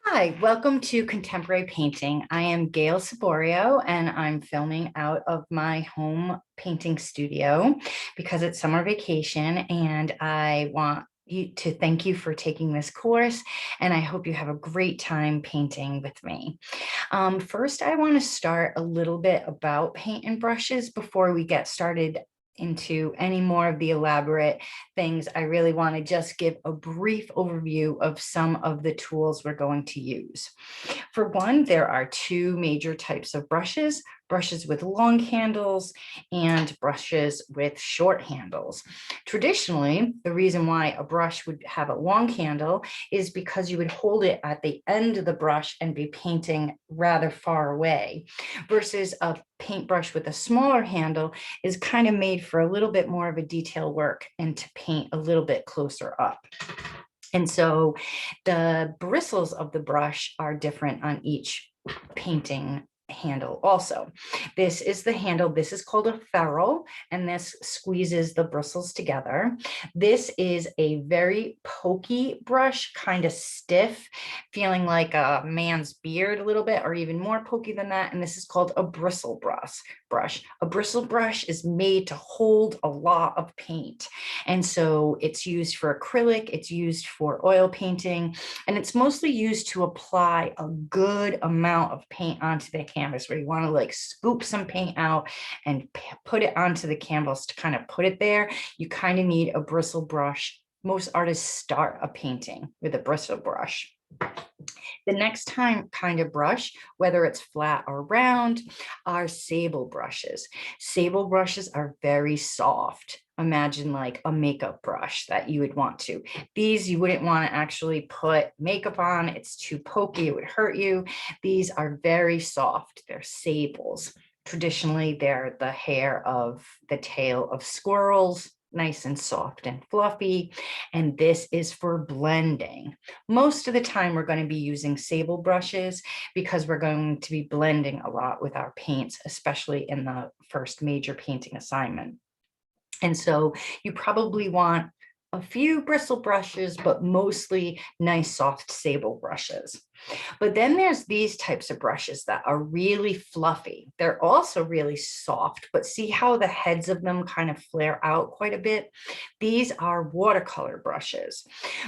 Hi, welcome to Contemporary Painting. I am Gail Saborio and I'm filming out of my home painting studio because it's summer vacation and I want to thank you for taking this course and I hope you have a great time painting with me. First, I want to start a little bit about paint and brushes before we get started into any more of the elaborate things. I really want to just give a brief overview of some of the tools we're going to use. For one, there are two major types of brushes, brushes with long handles and brushes with short handles. Traditionally, the reason why a brush would have a long handle is because you would hold it at the end of the brush and be painting rather far away, versus a paintbrush with a smaller handle is kind of made for a little bit more of a detail work and to paint a little bit closer up. And so the bristles of the brush are different on each painting handle also. This is the handle. This is called a ferrule, and this squeezes the bristles together. This is a very pokey brush, kind of stiff, feeling like a man's beard a little bit, or even more pokey than that. And this is called a bristle brush. A bristle brush is made to hold a lot of paint. And so it's used for acrylic, it's used for oil painting, and it's mostly used to apply a good amount of paint onto the canvas, where you want to like scoop some paint out and put it onto the canvas to kind of put it there. You kind of need a bristle brush. Most artists start a painting with a bristle brush. The next kind of brush, whether it's flat or round, are sable brushes. Sable brushes are very soft. Imagine like a makeup brush that you would want to. These you wouldn't want to actually put makeup on. It's too pokey, it would hurt you. These are very soft. They're sables. Traditionally, they're the hair of the tail of squirrels, nice and soft and fluffy. And this is for blending. Most of the time, we're going to be using sable brushes because we're going to be blending a lot with our paints, especially in the first major painting assignment. And so you probably want a few bristle brushes, but mostly nice soft sable brushes. But then there's these types of brushes that are really fluffy. They're also really soft, but see how the heads of them kind of flare out quite a bit? These are watercolor brushes.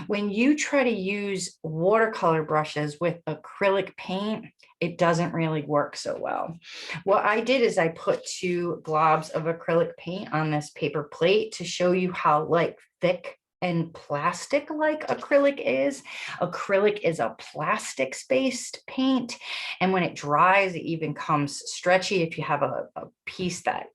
When you try to use watercolor brushes with acrylic paint, it doesn't really work so well. What I did is I put two globs of acrylic paint on this paper plate to show you how like thick and plastic like acrylic is. Acrylic is a plastics based paint, and when it dries, it even comes stretchy. If you have a piece that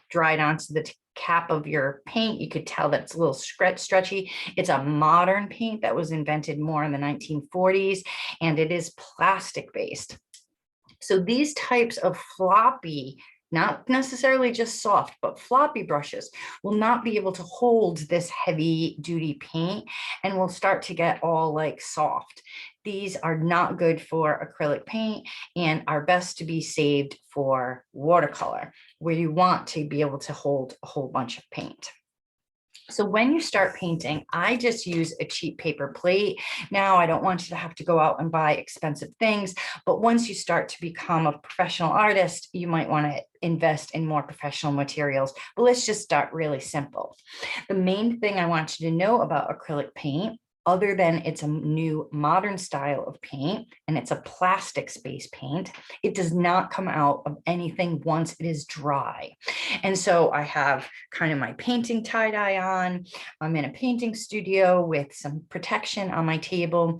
dried onto the cap of your paint, you could tell that it's a little stretchy. It's a modern paint that was invented more in the 1940s, and it is plastic based. So these types of floppy, not necessarily just soft, but floppy brushes will not be able to hold this heavy duty paint and will start to get all like soft. These are not good for acrylic paint and are best to be saved for watercolor, where you want to be able to hold a whole bunch of paint. So when you start painting, I just use a cheap paper plate. Now, I don't want you to have to go out and buy expensive things, but once you start to become a professional artist, you might want to invest in more professional materials. But let's just start really simple. The main thing I want you to know about acrylic paint, other than it's a new modern style of paint and it's a plastics-based paint, it does not come out of anything once it is dry. And so I have kind of my painting tie-dye on. I'm in a painting studio with some protection on my table.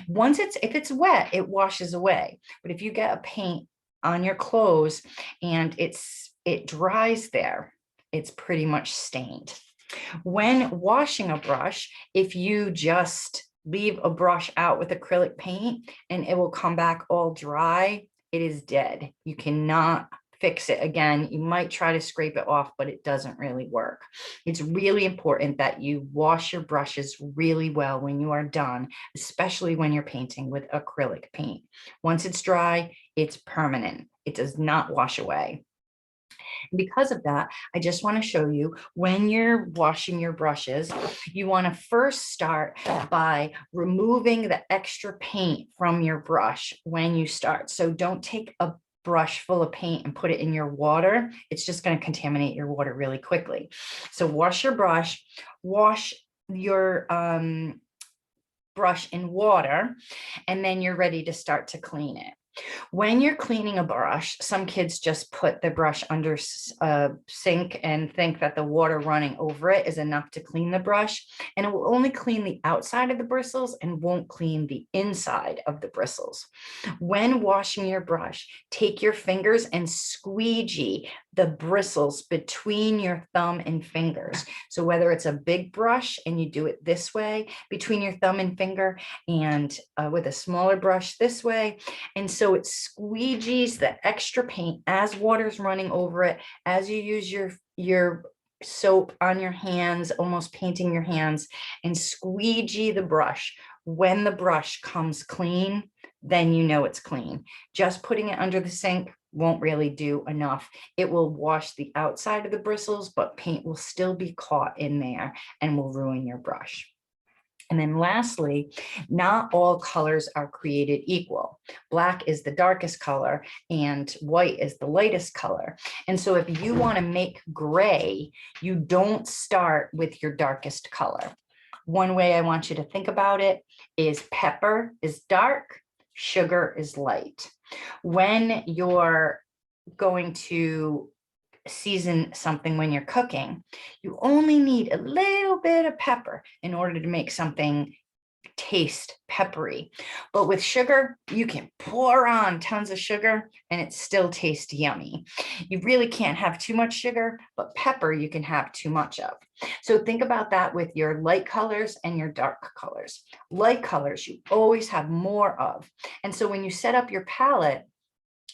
If it's wet, it washes away. But if you get a paint on your clothes and it dries there, it's pretty much stained. When washing a brush, if you just leave a brush out with acrylic paint and it will come back all dry, it is dead. You cannot fix it again. You might try to scrape it off, but it doesn't really work. It's really important that you wash your brushes really well when you are done, especially when you're painting with acrylic paint. Once it's dry, it's permanent. It does not wash away. And because of that, I just want to show you when you're washing your brushes, you want to first start by removing the extra paint from your brush when you start. So don't take a brush full of paint and put it in your water. It's just going to contaminate your water really quickly. So wash your brush, wash your brush in water, and then you're ready to start to clean it. When you're cleaning a brush, some kids just put the brush under a sink and think that the water running over it is enough to clean the brush, and it will only clean the outside of the bristles and won't clean the inside of the bristles. When washing your brush, take your fingers and squeegee the bristles between your thumb and fingers. So whether it's a big brush and you do it this way between your thumb and finger, and with a smaller brush this way, and so it squeegees the extra paint as water's running over it, as you use your soap on your hands, almost painting your hands, and squeegee the brush. When the brush comes clean, then you know it's clean. Just putting it under the sink won't really do enough. It will wash the outside of the bristles, but paint will still be caught in there and will ruin your brush. And then lastly, not all colors are created equal. Black is the darkest color and white is the lightest color. And so if you want to make gray, you don't start with your darkest color. One way I want you to think about it is pepper is dark, sugar is light. When you're going to season something when you're cooking, you only need a little bit of pepper in order to make something taste peppery. But with sugar, you can pour on tons of sugar and it still tastes yummy. You really can't have too much sugar, but pepper you can have too much of. So think about that with your light colors and your dark colors. Light colors you always have more of. And so when you set up your palette,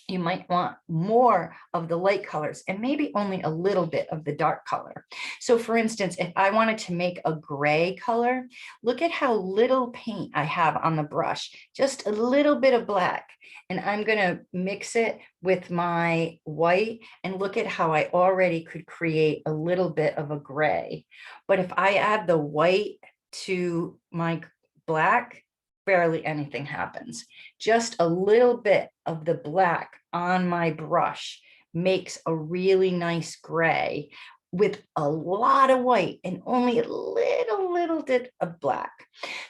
you might want more of the light colors and maybe only a little bit of the dark color. So for instance, if I wanted to make a gray color, look at how little paint I have on the brush, just a little bit of black. And I'm going to mix it with my white and look at how I already could create a little bit of a gray. But if I add the white to my black, barely anything happens. Just a little bit of the black on my brush makes a really nice gray with a lot of white and only a little bit of black.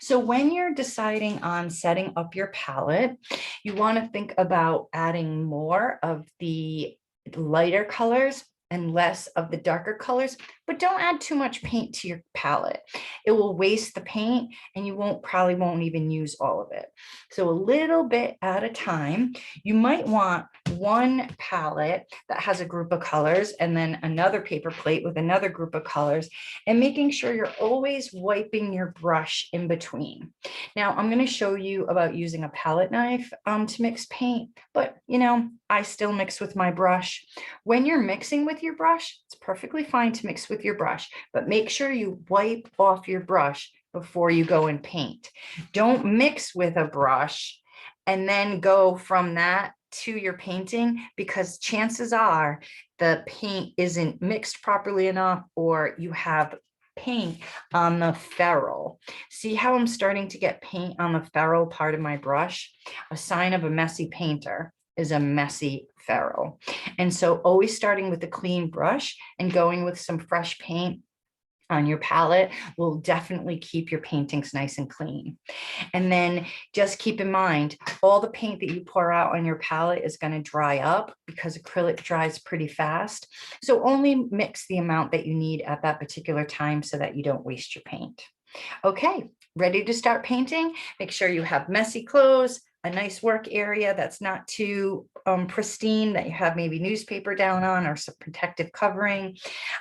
So when you're deciding on setting up your palette, you want to think about adding more of the lighter colors and less of the darker colors, but don't add too much paint to your palette. It will waste the paint and you probably won't even use all of it. So a little bit at a time. You might want one palette that has a group of colors and then another paper plate with another group of colors, and making sure you're always wiping your brush in between. Now I'm going to show you about using a palette knife to mix paint, but I still mix with my brush. When you're mixing with your brush, it's perfectly fine to mix with your brush, but make sure you wipe off your brush before you go and paint. Don't mix with a brush and then go from that to your painting, because chances are the paint isn't mixed properly enough, or you have paint on the ferrule. See how I'm starting to get paint on the ferrule part of my brush? A sign of a messy painter is a messy ferrule. And so always starting with a clean brush and going with some fresh paint on your palette will definitely keep your paintings nice and clean. And then just keep in mind, all the paint that you pour out on your palette is going to dry up because acrylic dries pretty fast. So only mix the amount that you need at that particular time so that you don't waste your paint. Okay, ready to start painting? Make sure you have messy clothes, a nice work area that's not too pristine, that you have maybe newspaper down on or some protective covering,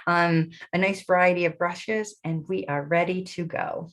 a nice variety of brushes, and we are ready to go.